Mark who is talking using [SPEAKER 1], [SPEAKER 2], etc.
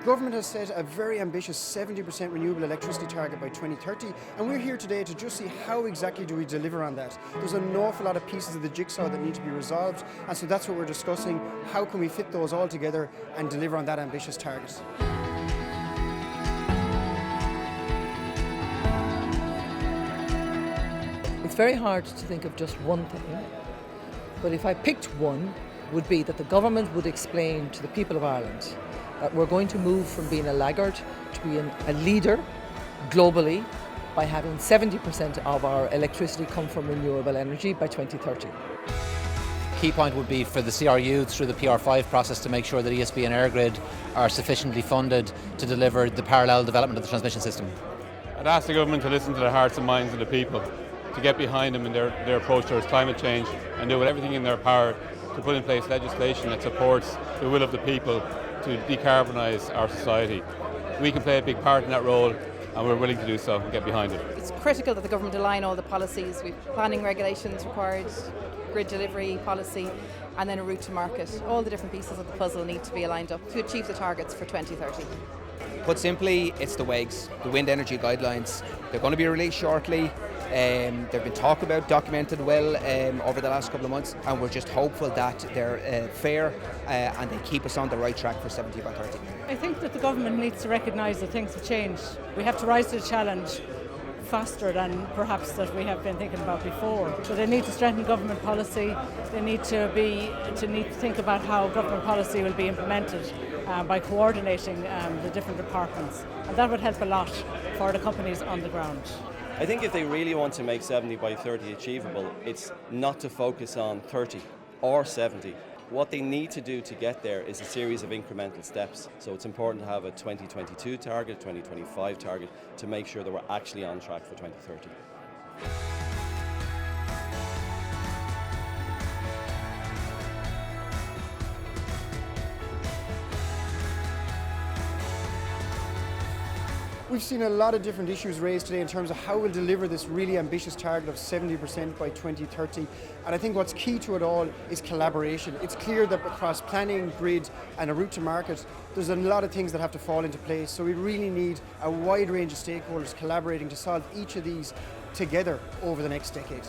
[SPEAKER 1] government has set a very ambitious 70% renewable electricity target by 2030, and we're here today to just see how exactly do we deliver on that. There's an awful lot of pieces of the jigsaw that need to be resolved, and so that's what we're discussing. How can we fit those all together and deliver on that ambitious target?
[SPEAKER 2] It's very hard to think of just one thing, but if I picked one, would be that the government would explain to the people of Ireland that we're going to move from being a laggard to being a leader globally by having 70% of our electricity come from renewable energy by 2030.
[SPEAKER 3] Key point would be for the CRU through the PR5 process to make sure that ESB and EirGrid are sufficiently funded to deliver the parallel development of the transmission system.
[SPEAKER 4] I'd ask the government to listen to the hearts and minds of the people, to get behind them in their approach towards climate change and do everything in their power to put in place legislation that supports the will of the people to decarbonise our society. We can play a big part in that role, and we're willing to do so and get behind it.
[SPEAKER 5] It's critical that the government align all the policies. We've planning regulations required, grid delivery policy, and then a route to market. All the different pieces of the puzzle need to be aligned up to achieve the targets for 2030.
[SPEAKER 6] Put simply, it's the WEGs, the wind energy guidelines. They're going to be released shortly. They've been talked about, documented well over the last couple of months, and we're just hopeful that they're fair and they keep us on the right track for 70 by 30.
[SPEAKER 7] I think that the government needs to recognise that things have changed. We have to rise to the challenge faster than perhaps that we have been thinking about before. So they need to strengthen government policy. They need to think about how government policy will be implemented by coordinating the different departments, and that would help a lot for the companies on the ground.
[SPEAKER 8] I think if they really want to make 70 by 30 achievable, it's not to focus on 30 or 70. What they need to do to get there is a series of incremental steps. So it's important to have a 2022 target, 2025 target, to make sure that we're actually on track for 2030.
[SPEAKER 1] We've seen a lot of different issues raised today in terms of how we'll deliver this really ambitious target of 70% by 2030. And I think what's key to it all is collaboration. It's clear that across planning, grid and a route to market, there's a lot of things that have to fall into place. So we really need a wide range of stakeholders collaborating to solve each of these together over the next decade.